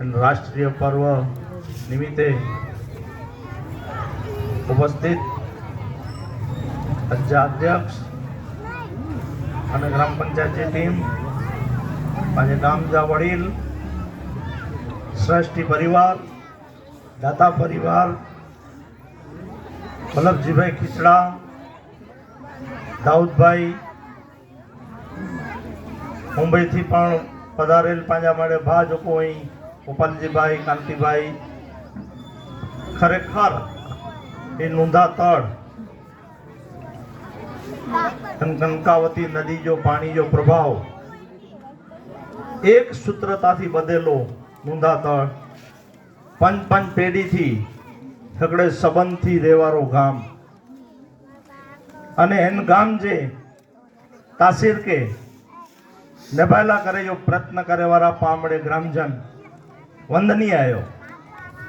રાષ્ટ્રીય પર્વ નિમિત્તે ઉપસ્થિત અધ્યક્ષ અને ગ્રામ પંચાયતની ટીમ, આજે ગામજા વડીલ, શ્રેષ્ઠી પરિવાર, દાતા પરિવાર, વલ્લભજીભાઈ ખીચડા, દાઉદભાઈ, મુંબઈથી પણ પધારેલ પાંજા મળે ભાજપો અહીં ગોપાલજીભાઈ, કાંતિભાઈ, ખરેખર એ નોંધા તળ કનકાવતી નદી જો પાણી જો પ્રભાવ એક સૂત્રતાથી બધેલો નોંધા તળ પંચ પેઢીથી સગડે સંબંધથી રહેવાળો ગામ અને એન ગામ જે તાસીર કે નિભાયેલા કરે જો પ્રયત્ન કરે વાળા પામડે ગ્રામજન વંદનીય આવ્યો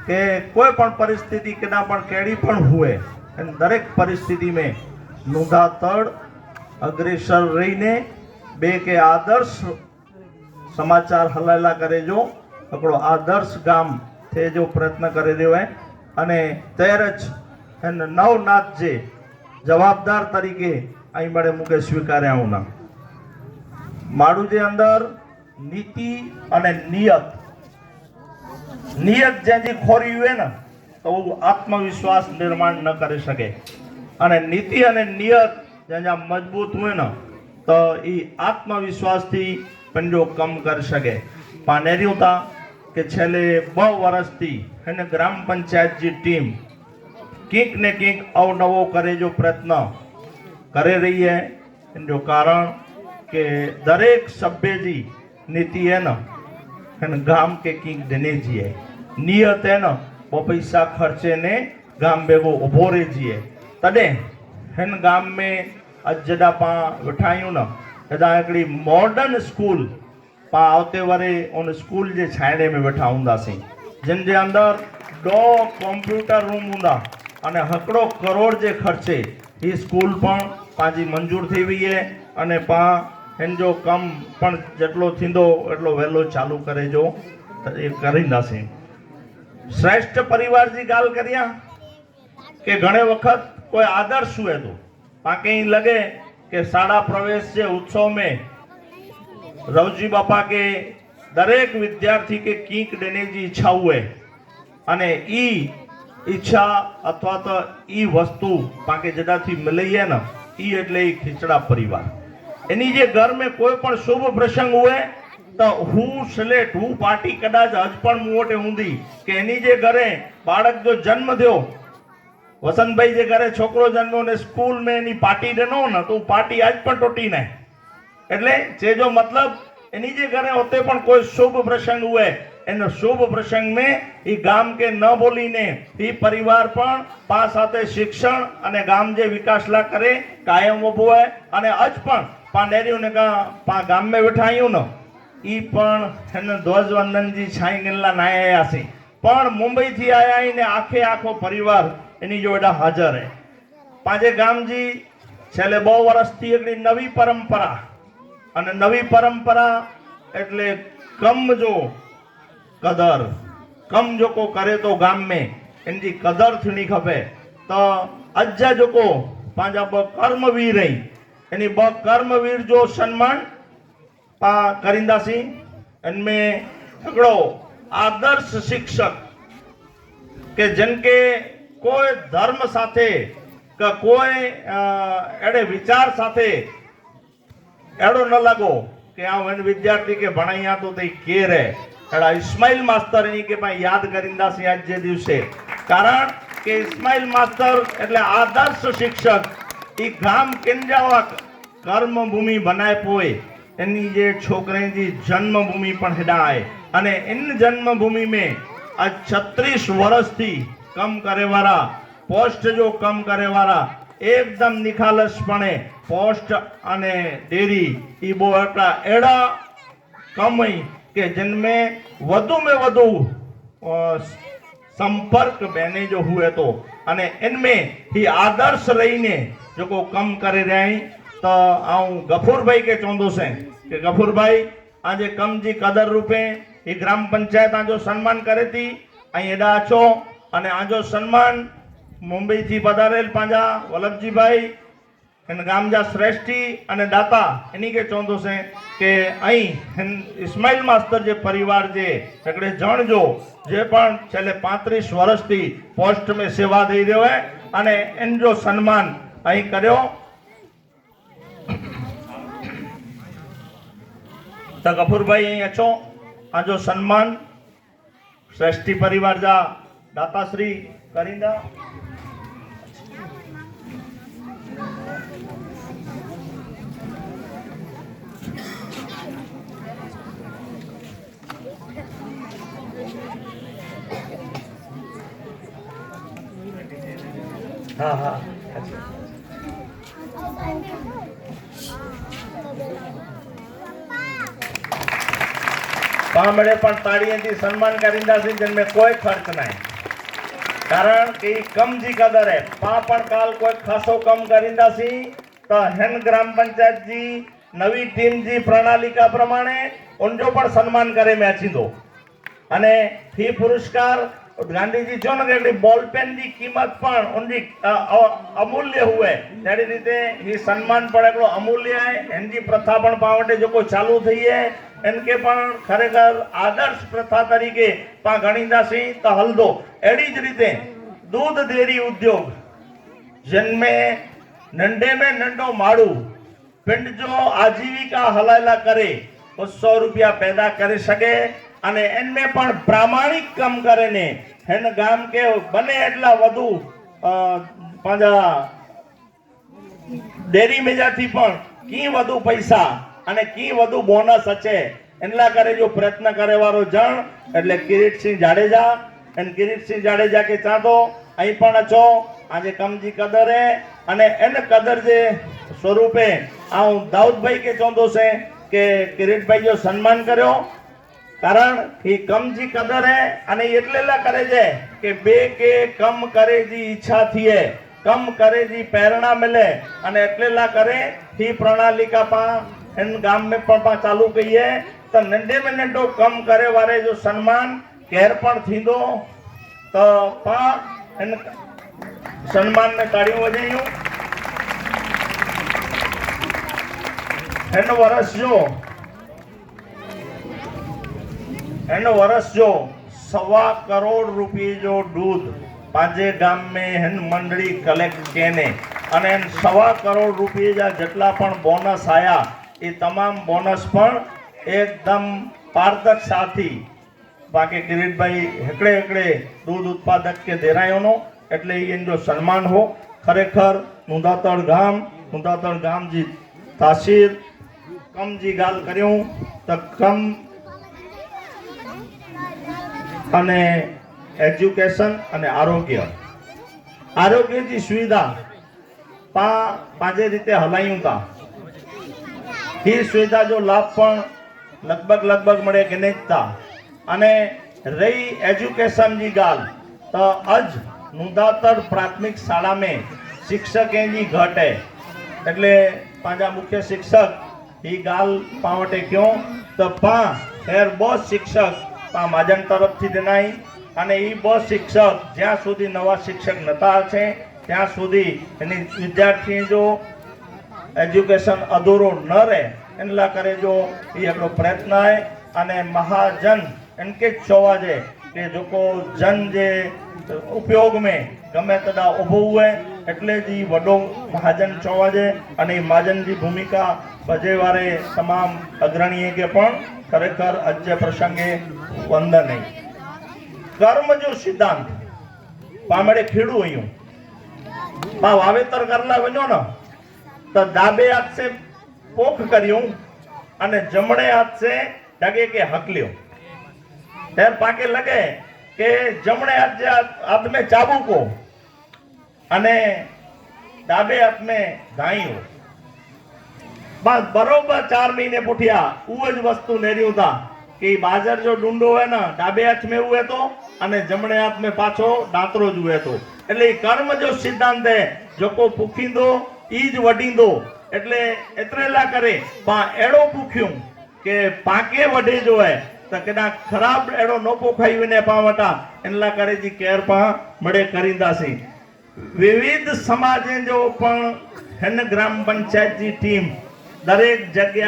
કે કોઈ પણ પરિસ્થિતિ કેના પણ કેડી પણ હુએ અને દરેક પરિસ્થિતિ મેં નોંધા તળ અગ્રેસર રહીને બે કે આદર્શ સમાચાર હલાયેલા કરે જો આપણો આદર્શ ગામ તે જો પ્રયત્ન કરી દેવાય અને ત્યારે જ એને નવનાથ જે જવાબદાર તરીકે અહીં મળે મૂકે સ્વીકાર્યા હું ના મારું જે અંદર નીતિ અને નિયત જ્યાંથી ખોરી હોય ને તો આત્મવિશ્વાસ નિર્માણ ન કરી શકે અને નીતિ અને નિયત જ્યાં મજબૂત હોય ને તો એ આત્મવિશ્વાસથી પણ જો કમ કરી શકે પાનેરી હતા કે છેલ્લે 2 વર્ષથી એને ગ્રામ પંચાયતની ટીમ કંઈક ને કંઈક અવનવો કરે જો પ્રયત્ન કરી રહી है એનું કારણ કે દરેક સભ્યજી નીતિ है ना गाम के किंग देने जिए नियत है ना वो पैसा खर्चे ने गाम बेगो उभो रे जिए तडे हन गाम में अजदा पा बिठायूं ना एदा एकड़ी मॉडर्न स्कूल पा आवते वरे उन स्कूल जे छायड़े में बैठा हुंदासी जिन जे अंदर 2 कॉम्प्यूटर रूम हुंदा अने हकड़ो करोड़ जे खर्चे ये स्कूल पण पाजी मंजूर थी हुई है अने पा एन जो कम पण जेटलो थींदो एटलो वहेलो चालू करे जो ए करींदासीं। श्रेष्ठ परिवार जी गाल करिया के घणे वक्त कोई आदर्श हुए तो पाके लगे के शाळा प्रवेश जे उत्सव में रवजी बापा के दरेक विद्यार्थी के कीक देने की इच्छा हुए अने ई इच्छा अथवा तो ई वस्तु पाके जदाथी मिली है ना ई एटले ई खीचड़ा परिवार एनी जे घर में कोई पण शुभ प्रसंग हुए तो हूँ स्लेट हूँ पार्टी कदाच हज पण मोटे हुंदी के एनी जे घरे बाळक जो जन्म थयो वसंत भाई जे घरे छोकरो जन्म्यो ने स्कूल में एनी पार्टी देनो न तो पार्टी आज पण टूटी ने एटले जे जो मतलब एनी जे घरे होते पण कोई शुभ प्रसंग हुए एनो शुभ प्रसंग में ई गाम के न बोलीने ई परिवार पण पा साथे शिक्षण अने गाम जे विकासला करे कायम उभो है अने आज पण पानेरियों ने का पा गाम में बिठायूं न ई पण हन ध्वजवंदन जी छाई गिनला ना आया सी पण मुंबई थी आया ने आखे आखो परिवार एनी जो एडा हाजर है पाजे गाम जी छेले 2 वर्ष थी एकड़ी नवी परंपरा अने नवी परंपरा एटले कम जो कदर कम जो को करे तो गाम में इनकी कदर थी खपे तो अज्जा जो को पांजा कर्मवीर रही यानी कर्मवीर जो सम्मान पा करिंदासी इनमें हिकिड़ो आदर्श शिक्षक के जिनके कोई धर्म साथे का कोई एड़े विचार साथे एड़ो न लगो कि आ विद्यार्थी के भणाइया तो ते केर है एड़ा इस्माइल मास्तर एनी के पास याद करिंदासी आज जे दिवसे कारण के इस्माइल मास्तर एटले आदर्श शिक्षक ई गाम केंजावा कर्मभूमि बनाए पोए एनी जे छोकरे जी जन्मभूमि पण हेडाए अने इन जन्मभूमि में आज 36 वर्ष थी कम करे वाला पोस्ट जो कम करे वाला एकदम निखालसपणे पोस्ट अने डेरी ई बो एड़ा कम के जिनमें वधु में वधु संपर्क बहने जो हुए तो अने इनमें ही आदर्श रहीने जो को कम करे रही तो आऊं गफूर भाई के चौंदो से कि गफूर भाई आज कम जी कदर रूपे એ ગ્રામ પંચાયત આજો સન્માન કરે थी અહીં એડા અચो અને આજો સન્માન મુંબઈ થી પધારેલ પાંજા વલ્લભજીભાઈ इन गाम जा श्रेष्ठी અને દાતા એની કે ચોંધો છે કે અહીં ઇસ્માઇલ માસ્ટર જે પરિવાર જે સગડે જણજો જે પણ છેલ્લે 35 વર્ષથી પોસ્ટ में સેવા દઈ રહ્યો હે અને એનો સન્માન અહીં કર્યો તો ગફુરભાઈ અહીં અચો આજો સન્માન શ્રેષ્ઠી પરિવાર જા દાતાશ્રી કરિંદા हाँ हाँ पामड़े पण ताड़ीएथी सन्मान करींदासी जिनमें कोई खर्च नहीं कारण कि कम जी कदर है पा पण काल कोई खासो कम करींदासी तो हेन ग्राम पंचायत जी नवी टीम जी प्रणालिका प्रमाणे उनजो पण सन्मान करे में अची दो अने फी पुरस्कार गांधी जी जो ने बॉल पेन की कीमत पण उनकी अमूल्य हुए तेरी रीते ये सन्मान पण एकलो अमूल्य है एनजी प्रथा पण पावटे जो को चालू थई है इनके पण खरेखर आदर्श प्रथा तरीके पा गणीदासी तो हलदो एडी ज रीते दूध डेयरी उद्योग जिनमें नंडे में नंडो माड़ू पिंड जो आजीविका हलायला करे 100 रुपया पैदा कर सके અને એમને પણ પ્રામાણિક કામ કરે ને હેન ગામ કે બને એટલા વધુ પાંજા ડેરી મેજાથી પણ કી વધુ પૈસા અને કી વધુ બોનસ અચે એનલા કરે જો પ્રયત્ન કરે વાળો જણ એટલે કિરીટસિંહ જાડેજા એન કિરીટસિંહ જાડેજા કે ચાતો અહીં પણ અચો આજે કમજી કદર હે અને એને કદર જે સ્વરૂપે આ દાઉદભાઈ કે ચોંધો છે કે કિરીટભાઈ જો સન્માન કર્યો कारण ये कम जी कदर है अने एटलेला करे जे के बे के कम करे जी इच्छा थी है कम करे जी प्रेरणा मिले अने एटलेला करे थी प्रणालिका पा इन गाम में पा चालू कई है तो नंडे में नंडो कम करे वारे जो सन्मान केर पण थींदो तो पा इन सन्मान में ताड़ियों वजायूं इन वर्ष जो एनो वर्ष जो 1.25 करोड़ रुपये जो दूध पांचे गाम में हेन मंडली कलेक्ट केने अने 1.25 करोड़ रुपये जा जटला पण बोनस आया ये तमाम बोनस पण एकदम पारदर्शिता थी बाकी किरीट भाई हेकड़े हेकड़े दूध उत्पादक के देरायोनो एटले एनो सन्मान हो खरेखर मुंदातड़ गाम जी तासीर कम जी गाल कर्यूं तो कम અને એજ્યુકેશન અને આરોગ્યની સુવિધા પાંચે રીતે હલાયું તા એ સુવિધા જો લાભ પણ લગભગ મળે કે નહીં તા અને રહી એજ્યુકેશન ની ગાલ તો અજ મુંદાતર પ્રાથમિક શાળા में शिक्षक जी घट है એટલે પાંજા મુખ્ય શિક્ષક એ ગાલ પાવટે ક્यों તો પા ખેર बहुत शिक्षक महाजन तरफ थी देनाई अने ई बस शिक्षक ज्यां सुधी नवा शिक्षक नता छे त्यां सुधी एनी विद्यार्थी जो एज्युकेशन अधूरो न रहे एनला करे जो ई एकलो प्रयत्न है अने महाजन इनके चोवाजे के जो को जन जे उपयोग में गमे तदा उभो हुए एटले जी वडो महाजन चोवाजे अने महाजन जी भूमिका भजेवारे तमाम अग्रणीय के पण खरेखर अज्य प्रसंगे वंदन है कर्म जो सिद्धांत पामड़े खेड़ू अयूं पा वावेतर करला वणो न तो डाबे हाथ से पोख कर्यूं अने जमणे हाथ से लगे के हकल्यो त्यार पाके लगे के जमणे हाथ में चाबुको अने डाबे हाथ में धाईयो बस बरोबर 4 महीने पुठिया उज वस्तु नेरियो था कि बाजर जो डूंडो है ना डाबे हाथ में हुए तो अने जमणे हाथ में पाछो दांतरो ज हुए तो એટલે કર્મ जो सिद्धांत है जो को पुखींदो ईज वडींदो એટલે એતરેલા કરે પા એડો પુખ્યું કે પાકે વડે જો है त केॾा ख़राब अहिड़ो नोपो खाई वञे पाण वटां इन लाइ करे जी केयर पाण मड़े करींदासीं। विविध समाजनि जो पण हिन ग्राम पंचायत जी टीम दरेक जॻह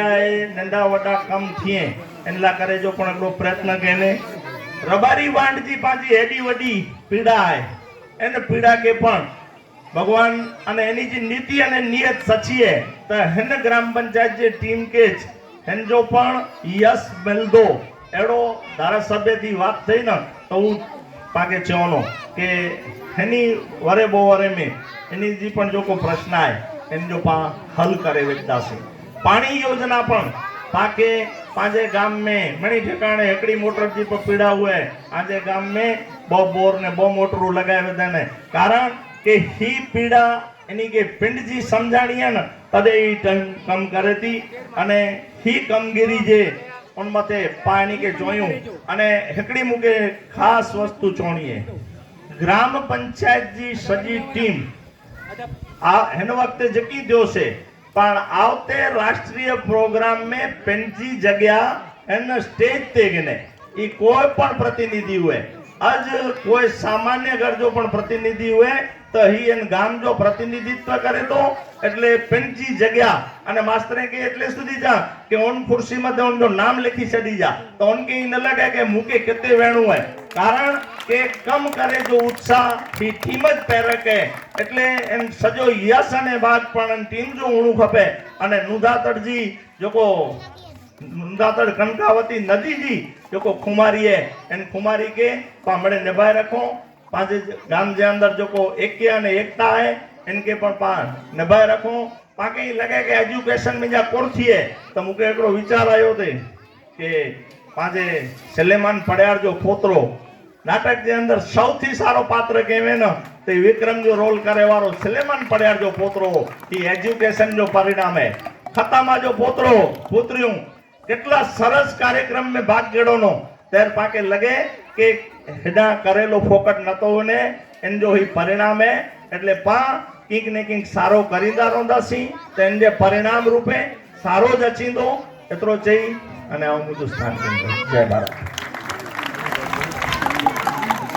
नंढा वॾा कम थिए इन लाइ करे जो पण हिकिड़ो प्रयत्न कयनि। रबारी वांड जी पंहिंजी हेॾी वॾी पीड़ा आहे, इन पीड़ा खे पण भगवान અને એની જે નીતિ અને નિયત સચીએ તો हिन ग्राम पंचायत जी टीम के हिन जो पण यश मिलंदो अहिड़ो धारासभ्य जी વાત થઈ ને તો હું પાકે ચવनो કે हिनी वरे बो वरे में इनी जी पण जो को प्रश्न आहे इन जो पा हल करे वेंदासीं। पाणी योजना पण पाके पांजे गाम में मणी ठिकाणे हिकड़ी मोटर जी पीड़ा हुए आजे गाम में बो बोर ने बो मोटरू लगाए वेंदा कारण के ही पीड़ा इनी के पिंड जी समझाणी है न तदे ही कम करे थी अने ही कमगिरी जे उन मते पानी के जोयूं अने हिकड़ी मुके खास वस्तु चोणी है ग्राम पंचायत जी सजी टीम हिन वक्त जकी दियो से पण आवते राष्ट्रीय प्रोग्राम में पंजी जगह इन स्टेज ते गिने ई कोई पण प्रतिनिधि हुए आज कोई सामान्य घर जो पण प्रतिनिधि हुए तो ही इन गाम जो प्रतिनिधित्व करे तो એટલે પેંજી જગ્યા અને માસ્તરે કે એટલે સુધી જા કે ઓન ખુરશી માં તો ઉનનો નામ લખી છડી जा तो उनके इन लगे કે मुके किते वेणु है कारण के कम करे जो उत्साह ही टीम ज पेरक है એટલે इन सजो यश અને બાદ પણ ટીમ जो ઊણું ખપે અને નુધાતડ जी જોકો नुदातड़ कनकावती नदी जी जो को खुमारी है इन खुमारी के पामड़े निभाए रखो पांचे गाम जे अंदर जो को एकता ने एकता है इनके पर पान निभाए रखो पाके लगे के एजुकेशन में जा कोर्सी है तो मुके एकड़ो विचार आयो थे के पांचे सलेमान पड़ियार जो पोतरो नाटक जे अंदर सौथी सारो पात्र केवे न ते विक्रम जो रोल करे वारो सलेमान पड़ियार जो पोतरो ई एजुकेशन जो परिणाम है खतामा जो पोतरो पुत्रियों કેટલા સરસ કાર્યક્રમ में भाग गेड़ोनो तेर पाके लगे के हेडा करेलो फोकट नतो ने इन जो ही परिणाम है એટલે પા કીક ને કીક સારો કરીदा रोंदासी तेन जे परिणाम रूपे सारो ज अचींदो एतरो चई अने હું મુજુ સ્થાન જય ભારત।